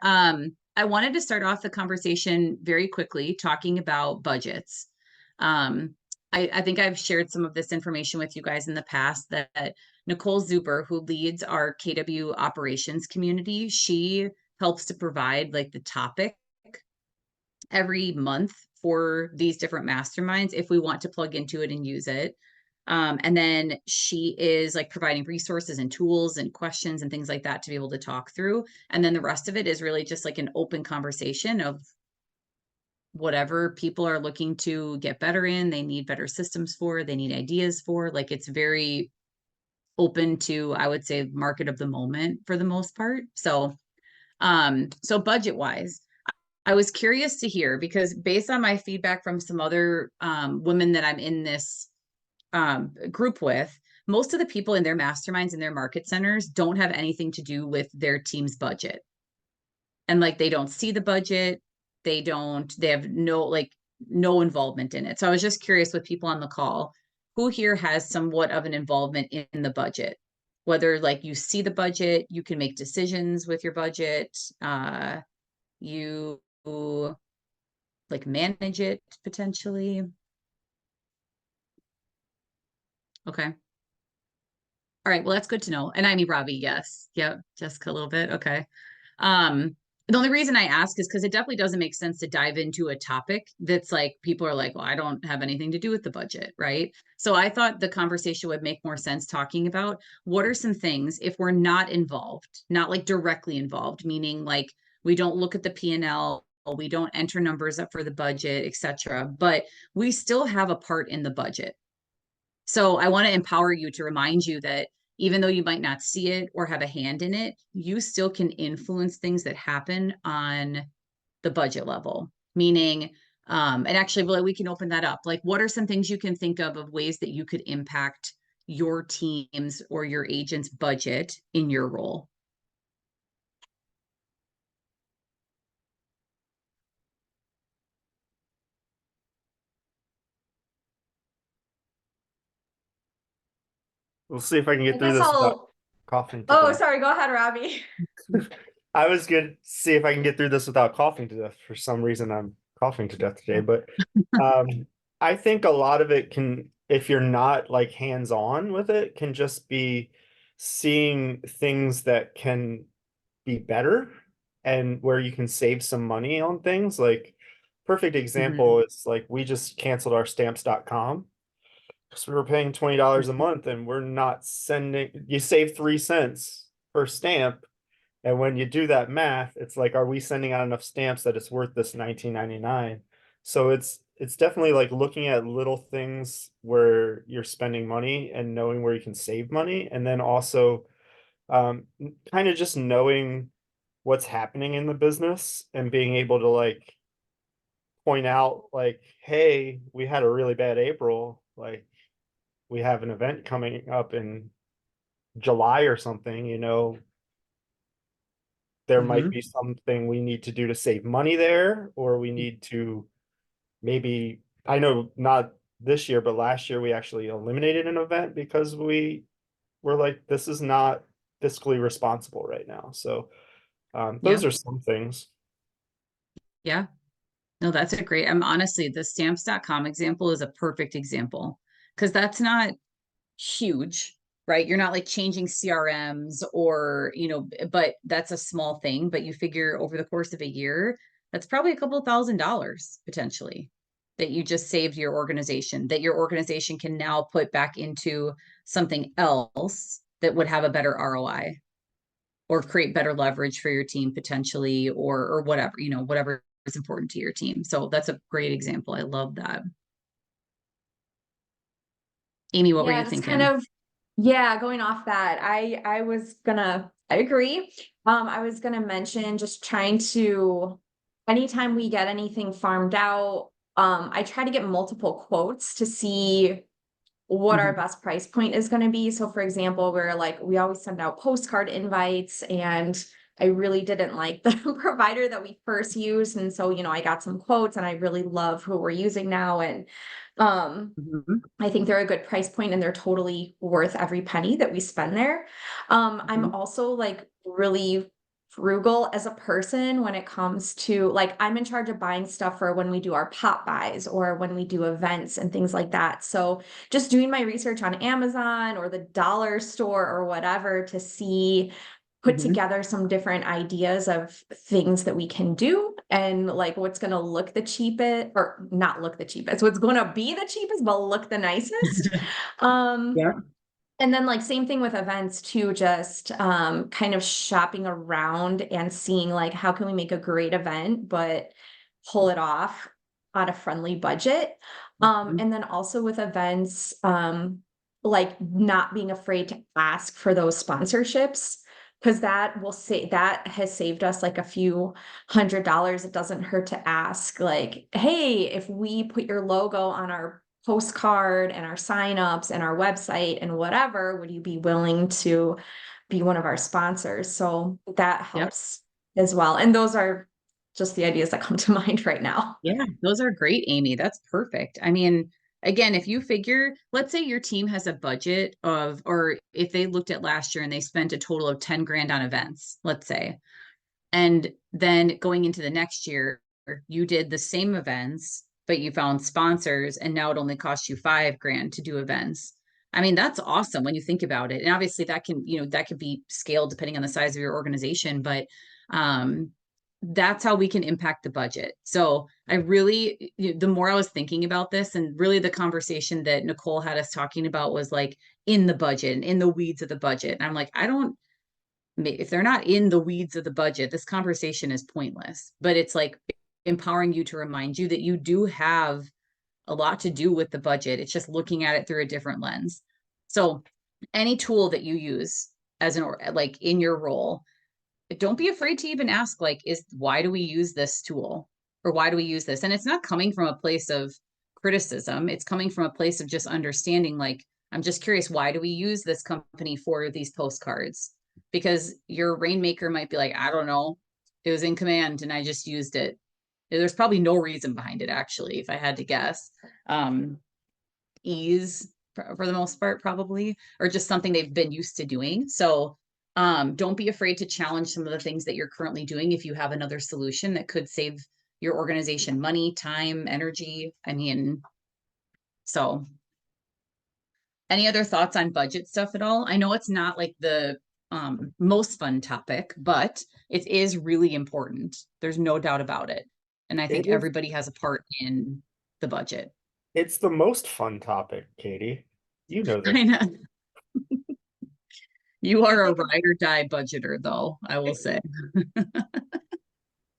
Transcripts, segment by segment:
I wanted to start off the conversation very quickly talking about budgets. I think I've shared some of this information with you guys in the past that Nicole Zuber, who leads our KW operations community, she helps to provide like the topic every month for these different masterminds if we want to plug into it and use it. And then she is like providing resources and tools and questions and things like that to be able to talk through. And then the rest of it is really just like an open conversation of whatever people are looking to get better in, they need better systems for, they need ideas for. Like it's very open to, I would say, market of the moment for the most part. So budget wise, I was curious to hear, because based on my feedback from some other women that I'm in this group with, most of the people in their masterminds and their market centers don't have anything to do with their team's budget. And like, they don't see the budget. They have no involvement in it. So I was just curious with people on the call, who here has somewhat of an involvement in the budget, whether like you see the budget, you can make decisions with your budget, you like manage it potentially. Okay. All right. Well, that's good to know. And I mean, Robbie, yes. Yep. Jessica, a little bit. Okay. The only reason I ask is because it definitely doesn't make sense to dive into a topic that's like, people are like, well, I don't have anything to do with the budget, right? So I thought the conversation would make more sense talking about what are some things if we're not involved, not like directly involved, meaning like we don't look at the P&L, we don't enter numbers up for the budget, etc., but we still have a part in the budget. So I want to empower you to remind you that even though you might not see it or have a hand in it, you still can influence things that happen on the budget level. Meaning, and actually, well, we can open that up. Like, what are some things you can think of ways that you could impact your team's or your agent's budget in your role? We'll see if I can get I through guess this without I'll, coughing to oh, death. sorry, go ahead, Robbie. I was going to see if I can get through this without coughing to death. For some reason, I'm coughing to death today. But I think a lot of it can, if you're not like hands-on with it, can just be seeing things that can be better and where you can save some money on things. Like, perfect example is like we just canceled our stamps.com because we were paying $20 a month and we're not sending, you save 3 cents per stamp. And when you do that math, it's like, are we sending out enough stamps that it's worth this $19.99? So it's definitely like looking at little things where you're spending money and knowing where you can save money. And then also kind of just knowing what's happening in the business and being able to like point out like, hey, we had a really bad April. Like we have an event coming up in July or something, there might be something we need to do to save money there, or we need to maybe, I know not this year, but last year we actually eliminated an event because we were like, this is not fiscally responsible right now. So those are some things. Yeah. No, that's a great, I'm honestly, the stamps.com example is a perfect example because that's not huge, right? You're not like changing CRMs or, but that's a small thing, but you figure over the course of a year, that's probably a couple $1,000s potentially that you just saved your organization, that your organization can now put back into something else that would have a better ROI or create better leverage for your team potentially, or whatever, whatever is important to your team. So that's a great example. I love that. Amy, what were you thinking? Going off that, I agree. I was gonna mention just trying to, anytime we get anything farmed out, I try to get multiple quotes to see what our best price point is going to be. So for example, we always send out postcard invites, and I really didn't like the provider that we first used. And so, I got some quotes and I really love who we're using now. And I think they're a good price point and they're totally worth every penny that we spend there. I'm also like really frugal as a person when it comes to, like, I'm in charge of buying stuff for when we do our pop buys or when we do events and things like that. So just doing my research on Amazon or the dollar store or whatever to see, put together some different ideas of things that we can do and like what's going to look the cheapest, or not look the cheapest, what's going to be the cheapest, but look the nicest. Yeah. And then like same thing with events too, just kind of shopping around and seeing like how can we make a great event, but pull it off on a friendly budget. And then also with events, like not being afraid to ask for those sponsorships, because that will say that has saved us like a few $100s. It doesn't hurt to ask, like, hey, if we put your logo on our postcard and our signups and our website and whatever, would you be willing to be one of our sponsors? So that helps as well. And those are just the ideas that come to mind right now. Yeah, those are great, Amy. That's perfect. I mean, again, if you figure, let's say your team has a budget of, or if they looked at last year and they spent a total of 10 grand on events, let's say, and then going into the next year, you did the same events, but you found sponsors and now it only costs you 5 grand to do events. I mean, that's awesome when you think about it. And obviously that can, that could be scaled depending on the size of your organization, but that's how we can impact the budget. So I really, the more I was thinking about this, and really the conversation that Nicole had us talking about was like in the budget and in the weeds of the budget. And I'm like, if they're not in the weeds of the budget, this conversation is pointless. But it's like empowering you to remind you that you do have a lot to do with the budget. It's just looking at it through a different lens. So any tool that you use as like in your role, don't be afraid to even ask, like, why do we use this tool, or why do we use this? And it's not coming from a place of criticism. It's coming from a place of just understanding, like, I'm just curious, why do we use this company for these postcards? Because your rainmaker might be like, I don't know, it was in command and I just used it. There's probably no reason behind it, actually, if I had to guess. Ease for the most part, probably, or just something they've been used to doing. So don't be afraid to challenge some of the things that you're currently doing if you have another solution that could save your organization money, time, energy. I mean, so any other thoughts on budget stuff at all? I know it's not like the most fun topic, but it is really important. There's no doubt about it. And I think everybody has a part in the budget. It's the most fun topic, Katie. You know this. I know. You are a ride or die budgeter, though, I will say.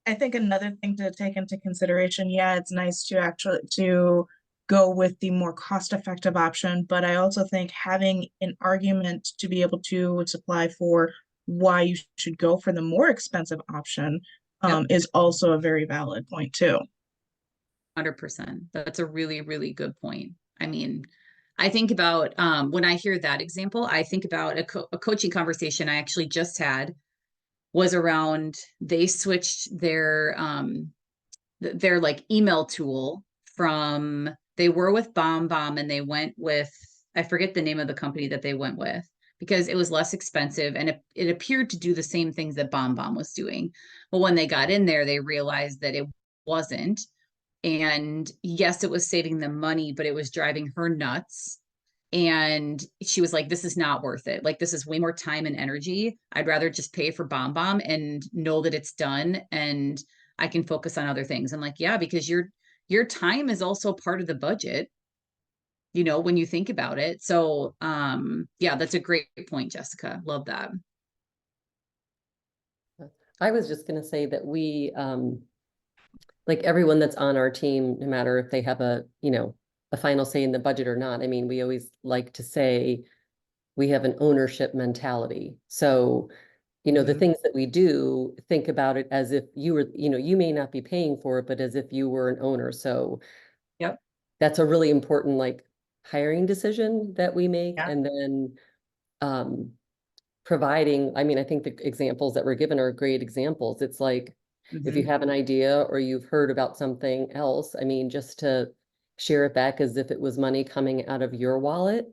I think another thing to take into consideration, yeah, it's nice to actually to go with the more cost-effective option, but I also think having an argument to be able to supply for why you should go for the more expensive option is also a very valid point too. 100%. That's a really, really good point. I mean, I think about when I hear that example, I think about a coaching conversation I actually just had was around, they switched their like email tool from, they were with BombBomb and they went with, I forget the name of the company that they went with because it was less expensive and it appeared to do the same things that BombBomb was doing. But when they got in there, they realized that it wasn't. And yes, it was saving them money, but it was driving her nuts. And she was like, this is not worth it. Like, this is way more time and energy. I'd rather just pay for BombBomb and know that it's done and I can focus on other things. I'm like, yeah, because your time is also part of the budget, when you think about it. So yeah, that's a great point, Jessica. Love that. I was just going to say that we, like everyone that's on our team, no matter if they have a final say in the budget or not. I mean, we always like to say we have an ownership mentality. So, the things that we do, think about it as if you were, you may not be paying for it, but as if you were an owner. So yep, that's a really important like hiring decision that we make. Yeah. And then providing, I mean, I think the examples that were given are great examples. It's like, if you have an idea or you've heard about something else, I mean, just to share it back as if it was money coming out of your wallet.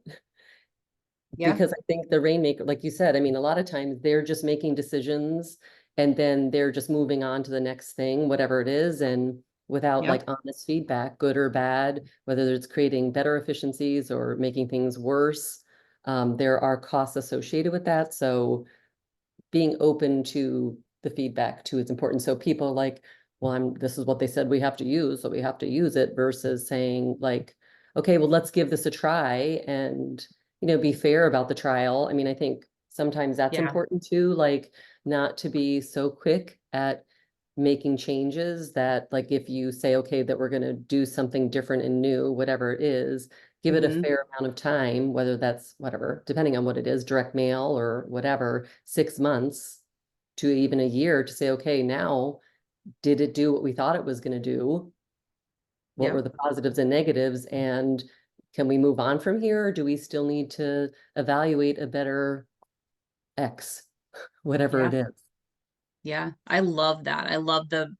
Yeah. Because I think the rainmaker, like you said, I mean, a lot of times they're just making decisions and then they're just moving on to the next thing, whatever it is, and without Yep. like honest feedback, good or bad, whether it's creating better efficiencies or making things worse. There are costs associated with that. So being open to the feedback too is important. So people like, well, this is what they said we have to use, so we have to use it, versus saying like, okay, well, let's give this a try and, be fair about the trial. I mean, I think sometimes that's Yeah. important too, like not to be so quick at making changes that like if you say, okay, that we're going to do something different and new, whatever it is, give it a Mhm. fair amount of time, whether that's whatever, depending on what it is, direct mail or whatever, 6 months to even a year to say, okay, now did it do what we thought it was going to do? What Yep. were the positives and negatives? And can we move on from here? Or do we still need to evaluate a better X, whatever Yeah. it is? Yeah, I love that. I love the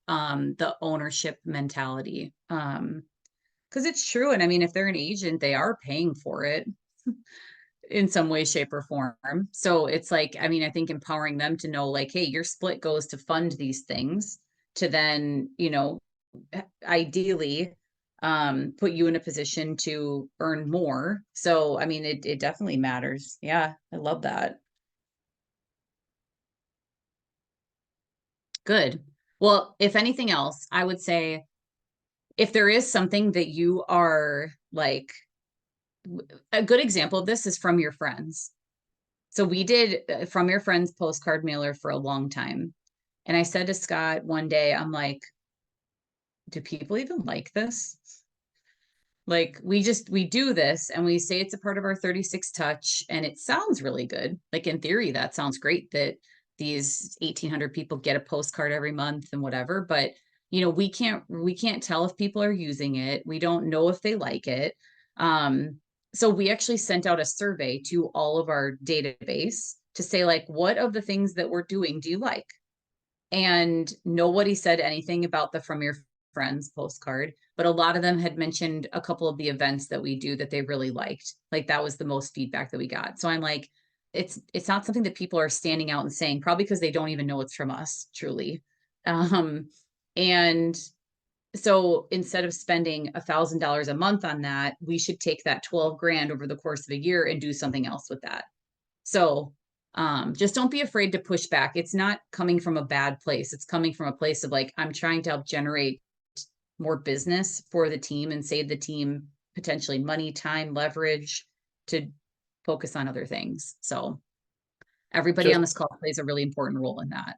ownership mentality. Because it's true. And I mean, if they're an agent, they are paying for it in some way, shape, or form. So it's like, I mean, I think empowering them to know, like, hey, your split goes to fund these things to then, ideally put you in a position to earn more. So I mean, it definitely matters. Yeah, I love that. Good. Well, if anything else, I would say if there is something that you are like, a good example of this is from your friends. So we did from your friends postcard mailer for a long time. And I said to Scott one day, I'm like, do people even like this? Like we do this and we say it's a part of our 36 touch and it sounds really good. Like in theory, that sounds great that these 1,800 people get a postcard every month and whatever, but we can't tell if people are using it. We don't know if they like it. So we actually sent out a survey to all of our database to say like, what of the things that we're doing do you like? And nobody said anything about the From Your Friends postcard, but a lot of them had mentioned a couple of the events that we do that they really liked. Like that was the most feedback that we got. So I'm like, it's not something that people are standing out and saying, probably because they don't even know it's from us, truly. And so instead of spending $1,000 a month on that, we should take that 12 grand over the course of a year and do something else with that. So just don't be afraid to push back. It's not coming from a bad place. It's coming from a place of like, I'm trying to help generate more business for the team and save the team potentially money, time, leverage to focus on other things. So everybody Just on this call plays a really important role in that.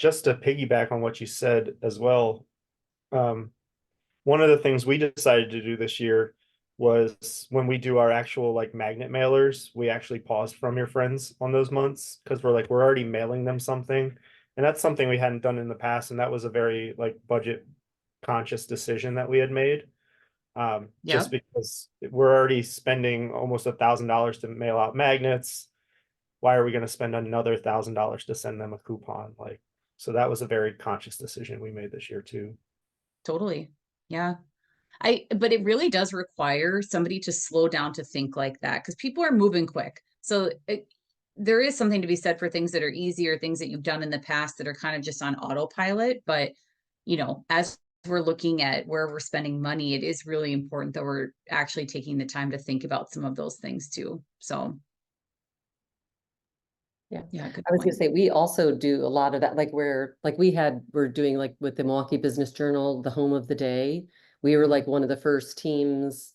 just to piggyback on what you said as well, one of the things we decided to do this year was when we do our actual like magnet mailers, we actually pause From Your Friends on those months because we're already mailing them something. And that's something we hadn't done in the past. And that was a very like budget conscious decision that we had made. Just Yep. because we're already spending almost $1,000 to mail out magnets. Why are we going to spend another $1,000 to send them a coupon? Like, so that was a very conscious decision we made this year too. Totally. Yeah. But it really does require somebody to slow down to think like that because people are moving quick. So there is something to be said for things that are easier, things that you've done in the past that are kind of just on autopilot. But, as we're looking at where we're spending money, it is really important that we're actually taking the time to think about some of those things too. So, Yeah, good I was gonna point. say, we also do a lot of that, like we're doing like with the Milwaukee Business Journal, the home of the day. We were like one of the first teams,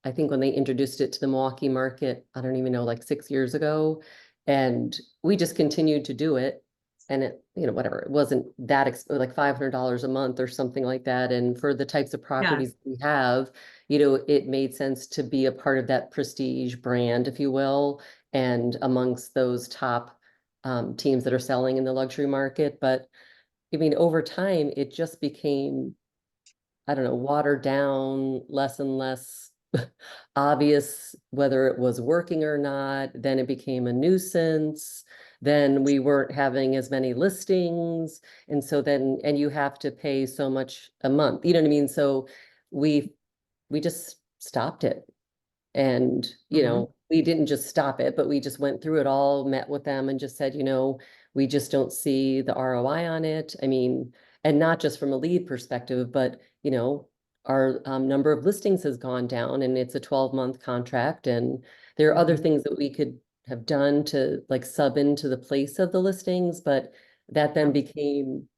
I think when they introduced it to the Milwaukee market, I don't even know, like 6 years ago. And we just continued to do it. And it, whatever, it wasn't that like $500 a month or something like that. And for the types of properties we have, it made sense to be a part of that prestige brand, if you will, and amongst those top teams that are selling in the luxury market. But I mean, over time, it just became, I don't know, watered down, less and less obvious whether it was working or not. Then it became a nuisance. Then we weren't having as many listings. And so and you have to pay so much a month. You know what I mean? So we just stopped it. And, Mhm. we didn't just stop it, but we just went through it all, met with them and just said, we just don't see the ROI on it. I mean, and not just from a lead perspective, but, you know, our number of listings has gone down, and it's a 12-month contract, and there are other things that we could have done to like sub into the place of the listings, but that then became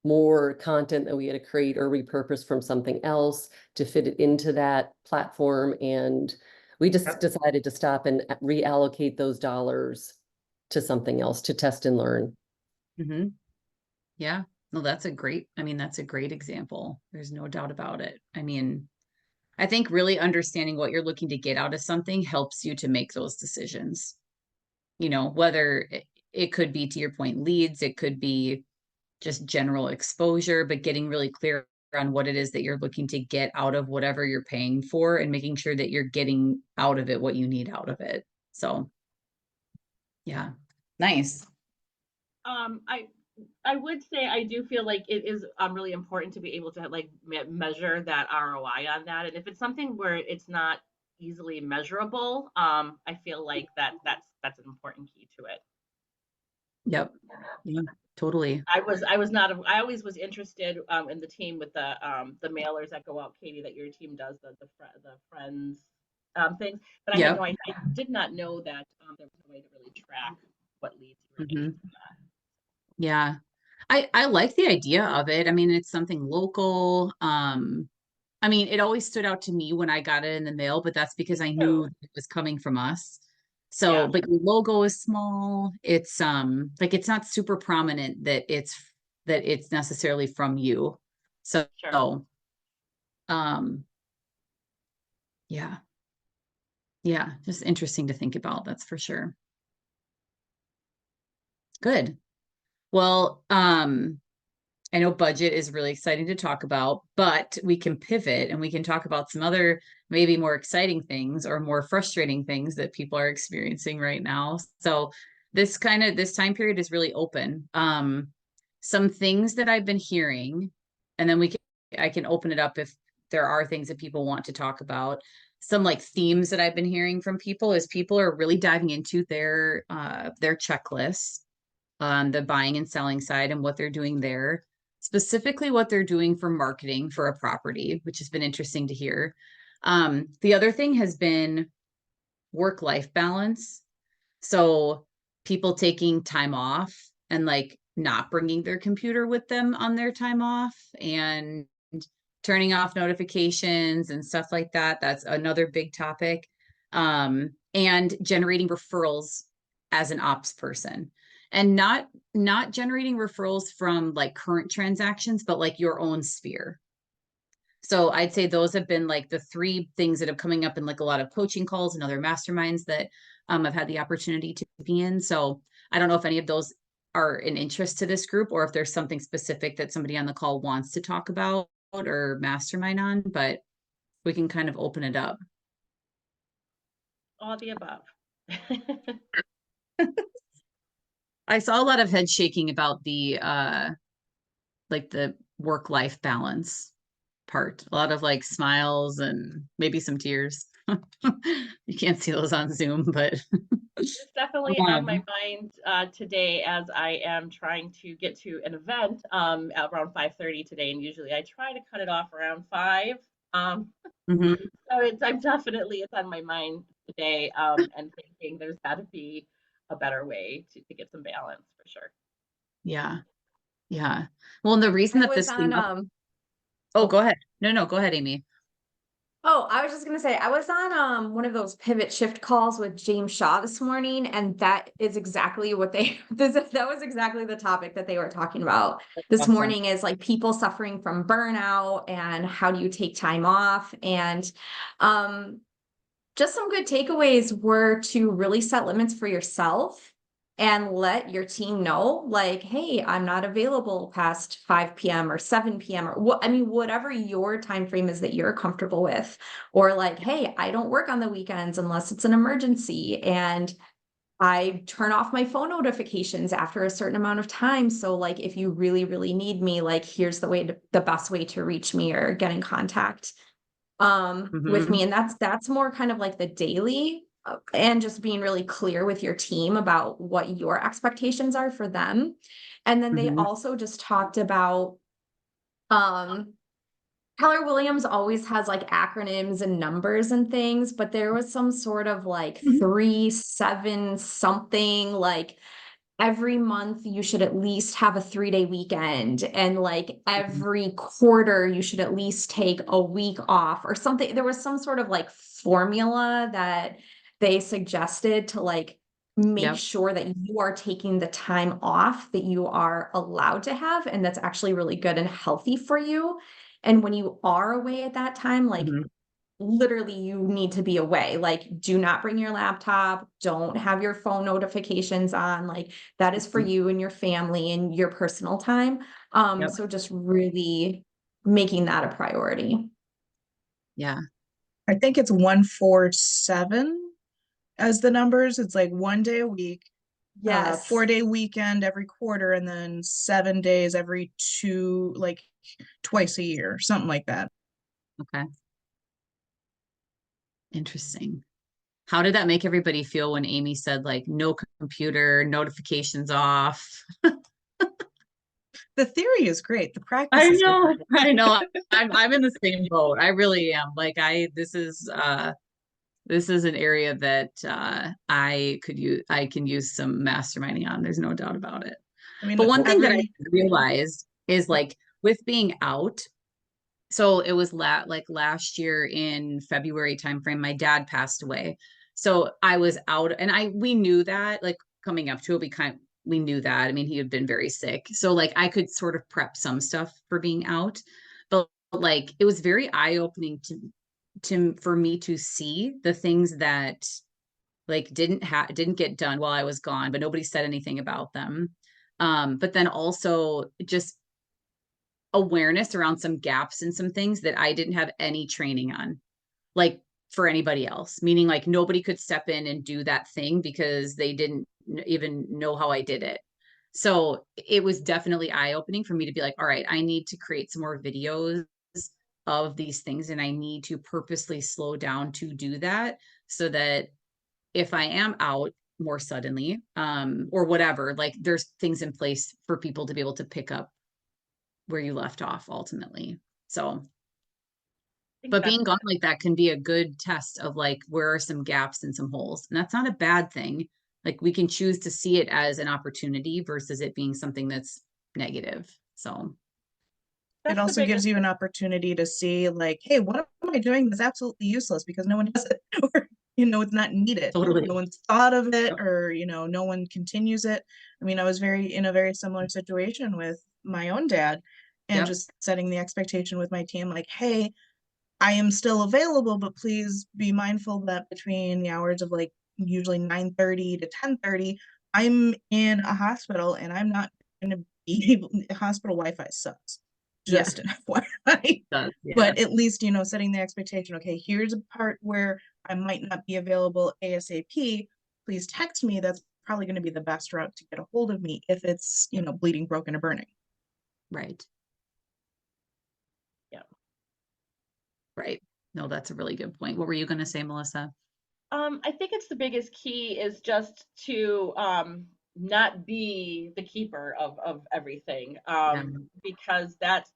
more content that we had to create or repurpose from something else to fit it into that platform. And we just Yep. decided to stop and reallocate those dollars to something else to test and learn. Mm-hmm. Yeah. No, that's a great, I mean, that's a great example. There's no doubt about it. I mean, I think really understanding what you're looking to get out of something helps you to make those decisions. You know, whether it could be, to your point, leads, it could be just general exposure, but getting really clear on what it is that you're looking to get out of whatever you're paying for, and making sure that you're getting out of it what you need out of it. So yeah, nice. I would say I do feel like it is really important to be able to like measure that ROI on that. And if it's something where it's not easily measurable, I feel like that's an important key to it. Yep. Yeah, totally. I always was interested in the team with the mailers that go out, Katie, that your team does the friends things, but Yep. I did not know that there was a way to really track what leads you were getting from that. Yeah. I like the idea of it. I mean, it's something local. I mean, it always stood out to me when I got it in the mail, but that's because I knew it was coming from us. So, Yeah. but your logo is small. It's like it's not super prominent that it's necessarily from you. So, Sure. yeah. Yeah, just interesting to think about, that's for sure. Good. Well, I know budget is really exciting to talk about, but we can pivot and we can talk about some other maybe more exciting things or more frustrating things that people are experiencing right now. So this time period is really open. Some things that I've been hearing, and then I can open it up if there are things that people want to talk about. Some like themes that I've been hearing from people is people are really diving into their checklists on the buying and selling side and what they're doing there, specifically what they're doing for marketing for a property, which has been interesting to hear. The other thing has been work-life balance. So people taking time off and like not bringing their computer with them on their time off, and turning off notifications and stuff like that. That's another big topic. And generating referrals as an ops person, and not generating referrals from like current transactions, but like your own sphere. So I'd say those have been like the three things that have coming up in like a lot of coaching calls and other masterminds that I've had the opportunity to be in. So I don't know if any of those are an interest to this group, or if there's something specific that somebody on the call wants to talk about or mastermind on, but we can kind of open it up. All the above. I saw a lot of head shaking about the like the work-life balance part. A lot of like smiles and maybe some tears. You can't see those on Zoom, but It's definitely on my mind today, as I am trying to get to an event at around 5:30 today, and usually I try to cut it off around 5. Mhm. So it's on my mind today, and thinking there's got to be a better way to get some balance for sure. Yeah. Yeah. Well, and the reason I that was this came up. on Oh, go ahead. No, go ahead, Amy. Oh, I was just gonna say, I was on one of those pivot shift calls with James Shaw this morning, and that is exactly what that was exactly the topic that they were talking about this Awesome. morning, is like people suffering from burnout and how do you take time off. And just some good takeaways were to really set limits for yourself and let your team know, like, hey, I'm not available past 5 p.m. or 7 p.m. or whatever your time frame is that you're comfortable with. Or like, hey, I don't work on the weekends unless it's an emergency, and I turn off my phone notifications after a certain amount of time. So like, if you really, really need me, like, here's the best way to reach me or get in contact with me. And that's more kind of like the daily and just being really clear with your team about what your expectations are for them. And then they Mhm. also just talked about, Keller Williams always has like acronyms and numbers and things, but there was some sort of like Mhm. 3-7 something, like every month you should at least have a 3-day weekend, and like every quarter you should at least take a week off or something. There was some sort of like formula that they suggested to like make Yep. sure that you are taking the time off that you are allowed to have, and that's actually really good and healthy for you. And when you are away at that time, like Mhm. literally you need to be away. Like, do not bring your laptop, don't have your phone notifications on. Like, that is for Mhm. you and your family and your personal time. Yep. So just really making that a priority. Yeah. I think it's 147 as the numbers. It's like 1 day a week, Yes. 4-day weekend every quarter, and then 7 days every two, like twice a year, something like that. Okay. Interesting. How did that make everybody feel when Amy said like no computer notifications off? The theory is great. The practice I is know, different. I know. I'm in the same boat. I really am. Like this is an area that I can use some masterminding on. There's no doubt about it. I mean, But one thing that I every realized is like with being out, so it was like last year in February timeframe, my dad passed away. So I was out, and we knew that, like coming up to it, we knew that. I mean, he had been very sick. So like I could sort of prep some stuff for being out. But like it was very eye-opening for me to see the things that like didn't get done while I was gone, but nobody said anything about them. But then also just awareness around some gaps and some things that I didn't have any training on, like for anybody else, meaning like nobody could step in and do that thing because they didn't even know how I did it. So it was definitely eye-opening for me to be like, all right, I need to create some more videos of these things, and I need to purposely slow down to do that so that if I am out more suddenly, or whatever, like there's things in place for people to be able to pick up where you left off ultimately. So, think but that's being gone like that can be a good test of like where are some gaps and some holes. And that's not a bad thing. Like we can choose to see it as an opportunity versus it being something that's negative. So, It the also gives biggest. you an opportunity to see like, hey, what am I doing that's absolutely useless because no one does it, or it's not needed. totally. No one's thought of it, Yep. or no one continues it. I mean, I was in a very similar situation with my own dad, and Yep. just setting the expectation with my team, like, hey, I am still available, but please be mindful that between the hours of like usually 9:30 to 10:30, I'm in a hospital and I'm not going to be able, hospital Wi-Fi sucks. Yeah. Just an FYI. It does. Yeah. But at least, setting the expectation, okay, here's a part where I might not be available ASAP. Please text me. That's probably going to be the best route to get a hold of me if it's, bleeding, broken, or burning. Right. Yeah. Right. No, that's a really good point. What were you going to say, Melissa? I think it's the biggest key is just to not be the keeper of everything, Yeah. because that's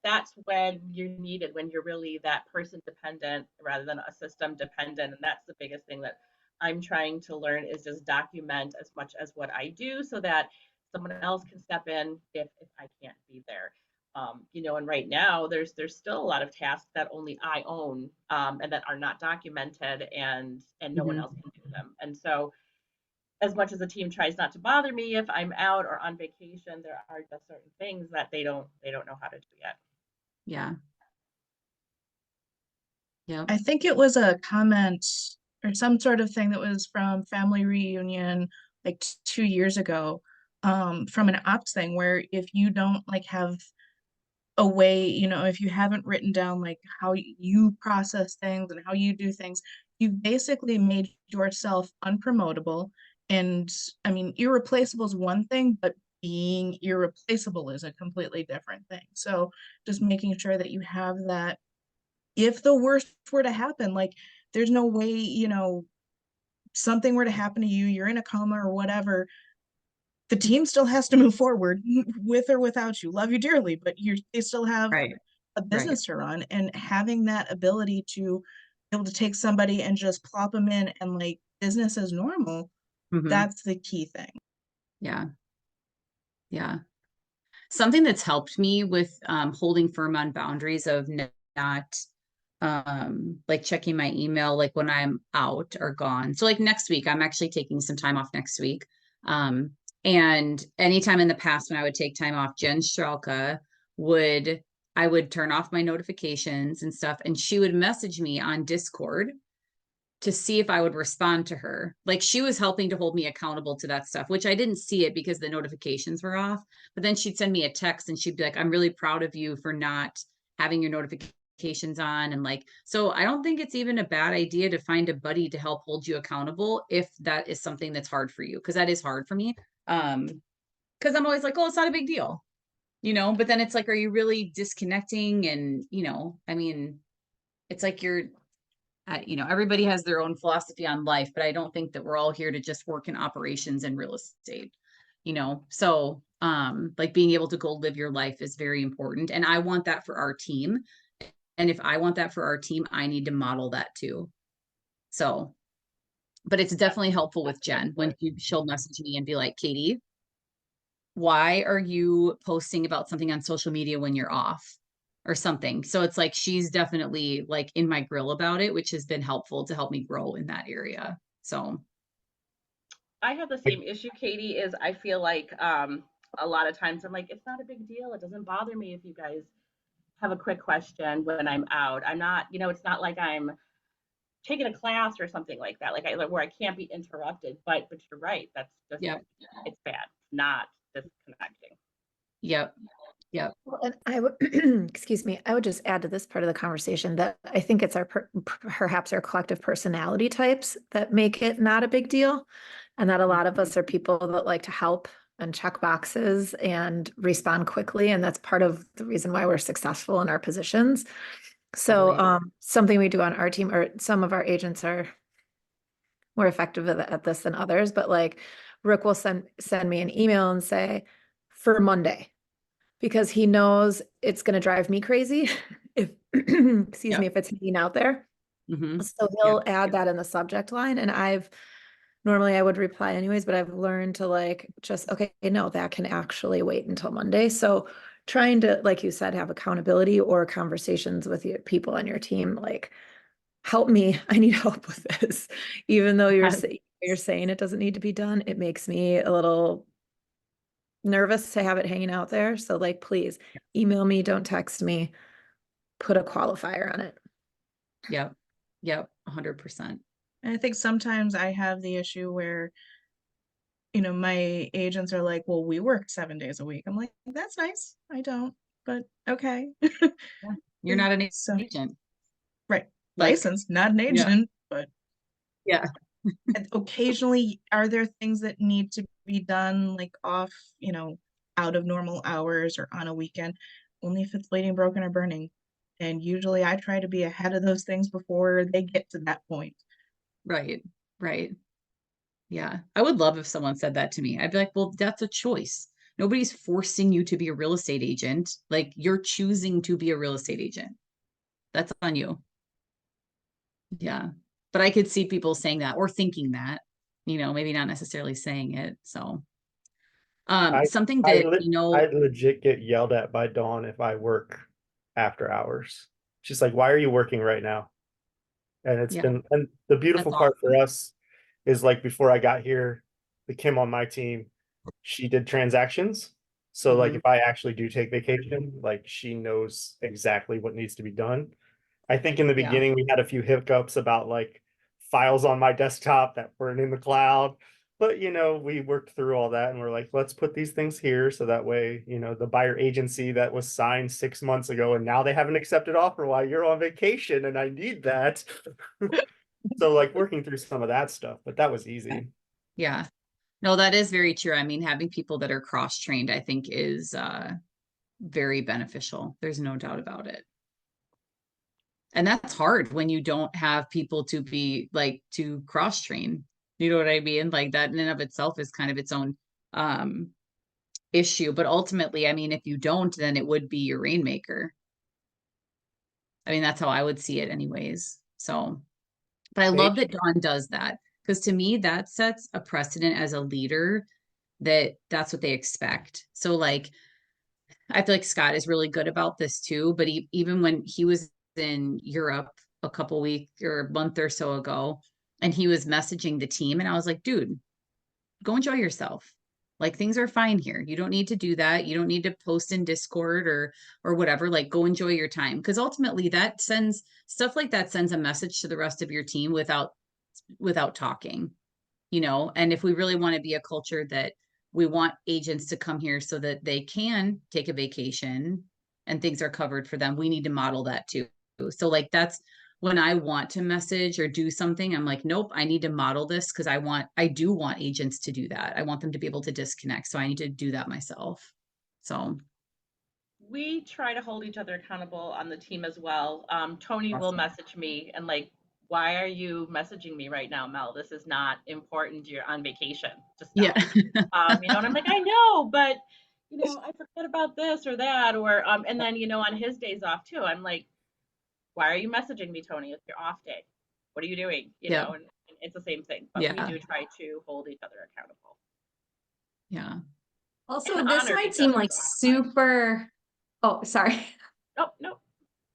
when you're needed, when you're really that person dependent rather than a system dependent. And that's the biggest thing that I'm trying to learn is just document as much as what I do so that someone else can step in if I can't be there. And right now there's still a lot of tasks that only I own, and that are not documented, and no one else can do them. And so, as much as the team tries not to bother me if I'm out or on vacation, there are just certain things that they don't know how to do yet. Yeah. Yep. I think it was a comment or some sort of thing that was from Family Reunion like 2 years ago, from an ops thing where if you don't like have a way, if you haven't written down like how you process things and how you do things, you've basically made yourself unpromotable. And I mean, irreplaceable is one thing, but being irreplaceable is a completely different thing. So just making sure that you have that if the worst were to happen, like there's no way, something were to happen to you, you're in a coma or whatever, the team still has to move forward with or without you. Love you dearly, but they still have Right. a business to run, and having that ability to be able to take somebody and just plop them in and like business as normal, Mhm. that's the key thing. Yeah. Yeah. Something that's helped me with holding firm on boundaries of not like checking my email like when I'm out or gone. So like next week, I'm actually taking some time off next week. And anytime in the past when I would take time off, Jen Strelka I would turn off my notifications and stuff, and she would message me on Discord to see if I would respond to her. Like she was helping to hold me accountable to that stuff, which I didn't see it because the notifications were off. But then she'd send me a text and she'd be like, I'm really proud of you for not having your notifications on. And like, so I don't think it's even a bad idea to find a buddy to help hold you accountable if that is something that's hard for you. Cause that is hard for me. Cause I'm always like, oh, it's not a big deal, but then it's like, are you really disconnecting? And, I mean, it's like everybody has their own philosophy on life, but I don't think that we're all here to just work in operations and real estate, so like being able to go live your life is very important. And I want that for our team. And if I want that for our team, I need to model that too. So, but it's definitely helpful with Jen when she'll message me and be like, Katie, why are you posting about something on social media when you're off? Or something. So it's like she's definitely like in my grill about it, which has been helpful to help me grow in that area. So I have the same issue, Katie, is I feel like a lot of times I'm like, it's not a big deal. It doesn't bother me if you guys have a quick question when I'm out. I'm not, it's not like I'm taking a class or something like that, where I can't be interrupted. But you're right. That's just, it's bad, not disconnecting. Yep. Well, and I would, excuse me, I would just add to this part of the conversation that I think it's perhaps our collective personality types that make it not a big deal. And that a lot of us are people that like to help and check boxes and respond quickly. And that's part of the reason why we're successful in our positions. So something we do on our team, or some of our agents are more effective at this than others, but like Rick will send me an email and say, for Monday, because he knows it's going to drive me crazy if, excuse me, if it's hanging out there. So he'll add that in the subject line. And normally I would reply anyways, but I've learned to like, just, okay, no, that can actually wait until Monday. So trying to, like you said, have accountability or conversations with people on your team, like, help me, I need help with this. Even though you're saying it doesn't need to be done, it makes me a little nervous to have it hanging out there. So like, please email me, don't text me, put a qualifier on it. Yep. 100%. And I think sometimes I have the issue where, my agents are like, well, we work 7 days a week. I'm like, that's nice. I don't, but okay. You're not an agent. Right. Licensed, not an agent, but yeah. Occasionally, are there things that need to be done like off, out of normal hours or on a weekend? Only if it's bleeding, broken, or burning. And usually I try to be ahead of those things before they get to that point. Right. Yeah. I would love if someone said that to me. I'd be like, well, that's a choice. Nobody's forcing you to be a real estate agent. Like you're choosing to be a real estate agent. That's on you. Yeah. But I could see people saying that or thinking that, maybe not necessarily saying it. So something that, I legit get yelled at by Dawn if I work after hours. She's like, why are you working right now? And it's been, and the beautiful part for us is like before I got here, the Kim on my team, she did transactions. So like if I actually do take vacation, like she knows exactly what needs to be done. I think in the beginning we had a few hiccups about like files on my desktop that weren't in the cloud. But we worked through all that and we're like, let's put these things here so that way, the buyer agency that was signed 6 months ago and now they haven't accepted offer while you're on vacation and I need that. So like working through some of that stuff, but that was easy. Yeah. No, that is very true. I mean, having people that are cross-trained, I think is very beneficial. There's no doubt about it. And that's hard when you don't have people to be like to cross-train. You know what I mean? Like that in and of itself is kind of its own issue. But ultimately, I mean, if you don't, then it would be your rainmaker. I mean, that's how I would see it anyways. So, but I love that Dawn does that, because to me, that sets a precedent as a leader that that's what they expect. So like, I feel like Scott is really good about this too, but even when he was in Europe a couple weeks or a month or so ago, and he was messaging the team, and I was like, dude, go enjoy yourself. Like things are fine here. You don't need to do that. You don't need to post in Discord or whatever. Like go enjoy your time. Because ultimately that sends stuff like that sends a message to the rest of your team without talking, you know. And if we really want to be a culture that we want agents to come here so that they can take a vacation and things are covered for them, we need to model that too. So like that's when I want to message or do something, I'm like, nope, I need to model this because I do want agents to do that. I want them to be able to disconnect. So I need to do that myself. So we try to hold each other accountable on the team as well. Tony will Awesome. message me and like, why are you messaging me right now, Mel? This is not important. You're on vacation. Just stop. yeah. You know, and I'm like, I know, but you know, I forgot about this or that, or and then you know, on his days off too, I'm like, why are you messaging me, Tony? It's your off day. What are you doing? You Yeah. know, and it's the same thing, but we Yeah. do try to hold each other accountable. Yeah. Also, And this honor might each seem other's like off time. super, oh, sorry. Oh, no.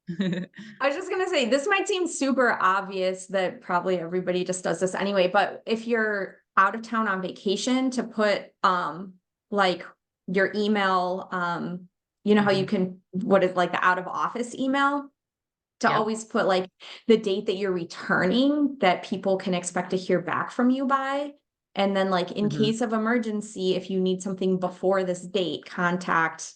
I was just gonna say, this might seem super obvious that probably everybody just does this anyway, but if you're out of town on vacation, to put like your email, you know how you can, what is like the out of office email? To Yep. always put like the date that you're returning, that people can expect to hear back from you by. And then like in case of emergency, if you need something before this date, contact,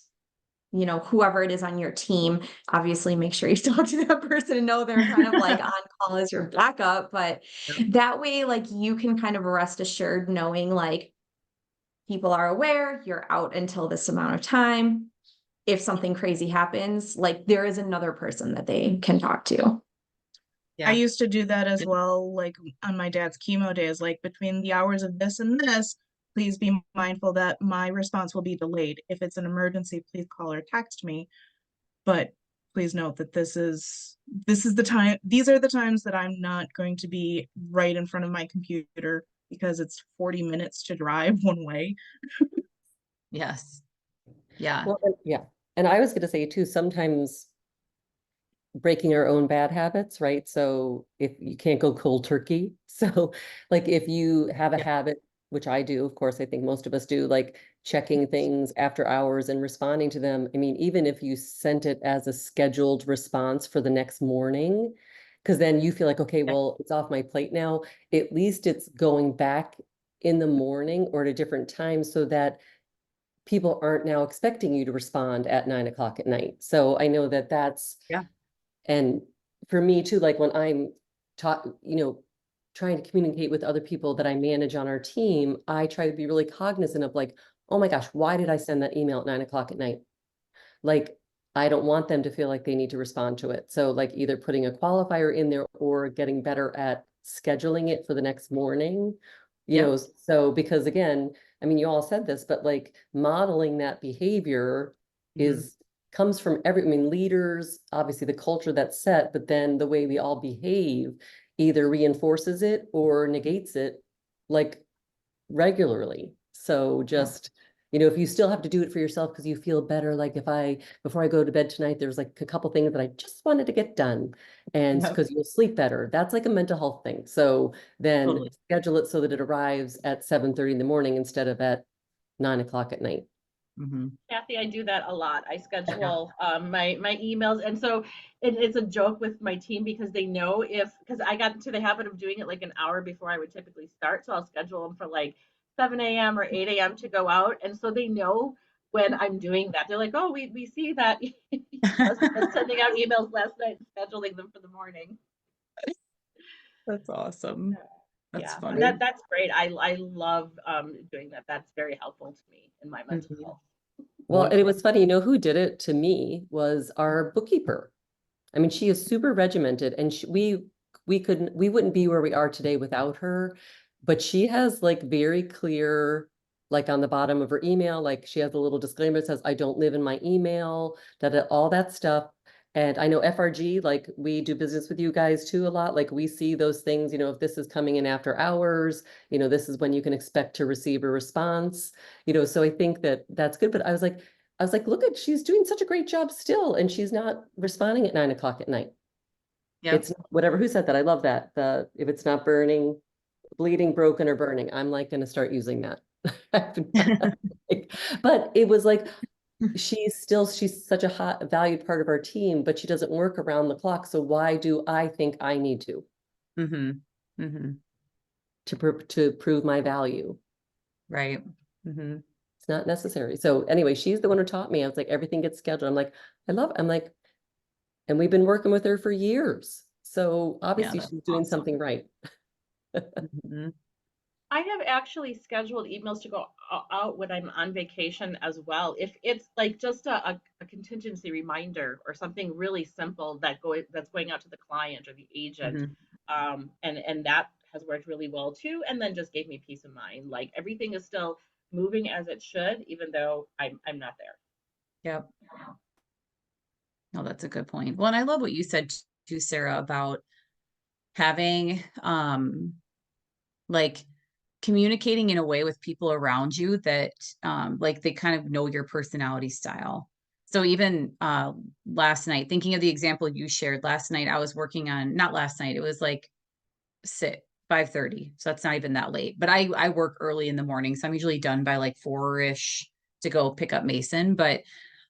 you know, whoever it is on your team. Obviously make sure you talk to that person and know they're kind of like on call as your backup, but that way, like you can kind of rest assured knowing like people are aware you're out until this amount of time. If something crazy happens, like there is another person that they can talk to. Yeah. I used to do that as well, like on my dad's chemo days, like between the hours of this and this, please be mindful that my response will be delayed. If it's an emergency, please call or text me. But please note that this is the time, these are the times that I'm not going to be right in front of my computer because it's 40 minutes to drive one way. Yes. Yeah. Well, yeah. And I was going to say too, sometimes breaking our own bad habits, right? So if you can't go cold turkey, so like if you have a habit, which I do, of course, I think most of us do, like checking things after hours and responding to them. I mean, even if you sent it as a scheduled response for the next morning, because then you feel like, okay, well, it's off my plate now. At least it's going back in the morning or at a different time so that people aren't now expecting you to respond at 9 o'clock at night. So I know that that's, and for me too, like when I'm trying to communicate with other people that I manage on our team, I try to be really cognizant of like, oh my gosh, why did I send that email at 9 o'clock at night? Like, I don't want them to feel like they need to respond to it. So like either putting a qualifier in there or getting better at scheduling it for the next morning, you know, so because again, I mean, you all said this, but like modeling that behavior comes from I mean, leaders, obviously the culture that's set, but then the way we all behave either reinforces it or negates it like regularly. So just, you know, if you still have to do it for yourself because you feel better, like before I go to bed tonight, there's like a couple things that I just wanted to get done. And because you'll sleep better, that's like a mental health thing. So then schedule it so that it arrives at 7:30 in the morning instead of at 9 o'clock at night. Kathy, I do that a lot. I schedule my emails, and so it's a joke with my team because they know because I got into the habit of doing it like an hour before I would typically start, so I'll schedule them for like 7 a.m. or 8 a.m. to go out, and so they know when I'm doing that. They're like, "Oh, we see that you must have been sending out emails last night, and scheduling them for the morning." That's awesome. That's funny. That's great. I love doing that. That's very helpful to me in my mental health. Well, and it was funny, you know, who did it to me was our bookkeeper. I mean, she is super regimented and we wouldn't be where we are today without her. but she has like very clear, like on the bottom of her email, like she has a little disclaimer that says, I don't live in my email, all that stuff. And I know FRG, like we do business with you guys too a lot. Like we see those things, if this is coming in after hours, this is when you can expect to receive a response, so I think that that's good. But I was like, look she's doing such a great job still, and she's not responding at 9 o'clock at night. Yep. It's whatever, who said that? I love that. If it's not burning, bleeding, broken, or burning, I'm like going to start using that. But it was like, she's such a hot valued part of our team, but she doesn't work around the clock. So why do I think I need to? To prove my value? Right. It's not necessary. So anyway, she's the one who taught me. I was like, everything gets scheduled. I'm like, and we've been working with her for years. So obviously that's she's doing awesome. something right. I have actually scheduled emails to go out when I'm on vacation as well. If it's like just a contingency reminder or something really simple that's going out to the client or the agent, and that has worked really well too. And then just gave me peace of mind. Like everything is still moving as it should, even though I'm not there. Yep. No, that's a good point. Well, and I love what you said too, Sarah, about having like communicating in a way with people around you that like they kind of know your personality style. So even last night, thinking of the example you shared last night, I was working on, not last night, it was like 5:30. So that's not even that late, but I work early in the morning. So I'm usually done by like 4-ish to go pick up Mason. But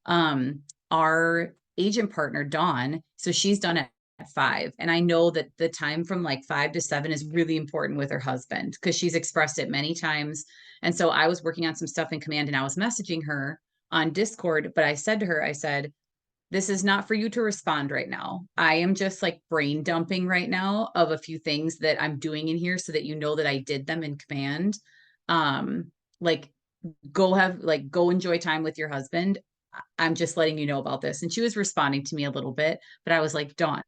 our agent partner, Dawn, so she's done at 5. And I know that the time from like 5 to 7 is really important with her husband because she's expressed it many times. And so I was working on some stuff in Command and I was messaging her on Discord, but I said to her, I said, this is not for you to respond right now. I am just like brain dumping right now of a few things that I'm doing in here so that you know that I did them in Command. Like go enjoy time with your husband. I'm just letting you know about this. And she was responding to me a little bit, but I was like, Dawn,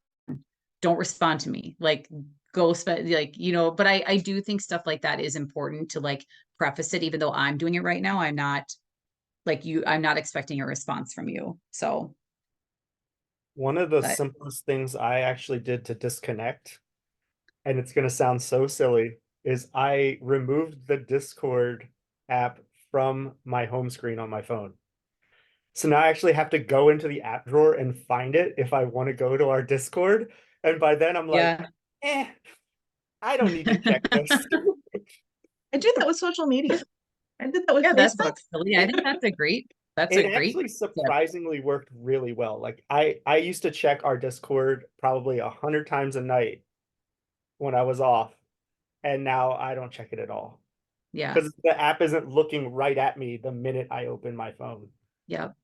don't respond to me. Like go spend but I do think stuff like that is important to like preface it, even though I'm doing it right now. I'm not expecting a response from you. So one of the simplest things I actually did to disconnect, and it's going to sound so silly, is I removed the Discord app from my home screen on my phone. So now I actually have to go into the app drawer and find it if I want to go to our Discord. And by then I'm like, I don't need to check this. I do that with social media. I did that with Facebook. That's silly. I think that's a great It actually surprisingly worked really well. Like I used to check our Discord probably 100 times a night when I was off, and now I don't check it at all. Yeah. Because the app isn't looking right at me the minute I open my phone. Yep.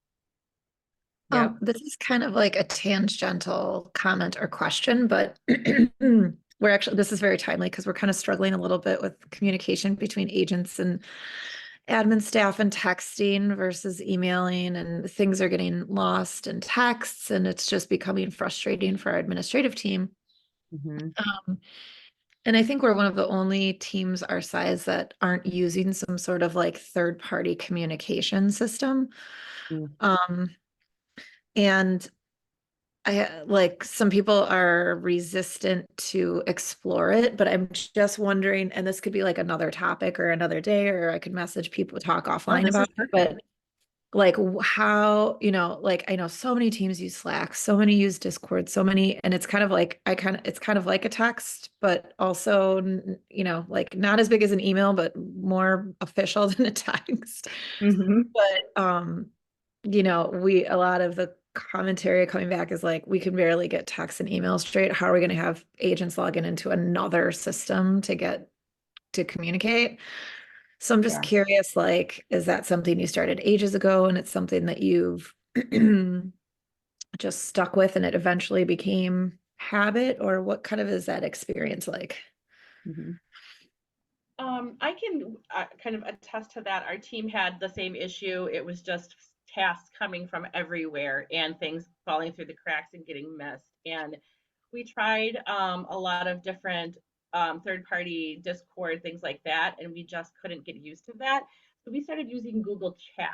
This is kind of like a tangential comment or question, but this is very timely because we're kind of struggling a little bit with communication between agents and admin staff and texting versus emailing, and things are getting lost in texts, and it's just becoming frustrating for our administrative team. And I think we're one of the only teams our size that aren't using some sort of like third-party communication system. And like some people are resistant to explore it, but I'm just wondering, and this could be like another topic or another day, or I could message people, talk offline about it, but like how, like I know so many teams use Slack, so many use Discord, so many, and it's kind of like, it's kind of like a text, but also, like not as big as an email, but more official than a text. But, a lot of the commentary coming back is like, we can barely get texts and emails straight. How are we going to have agents logging into another system to communicate? So I'm just curious, like, is that something you started ages ago and it's something that you've just stuck with and it eventually became habit, or what kind of is that experience like? I can kind of attest to that. Our team had the same issue. It was just tasks coming from everywhere and things falling through the cracks and getting missed. And we tried a lot of different third-party Discord, things like that, and we just couldn't get used to that. So we started using Google Chat.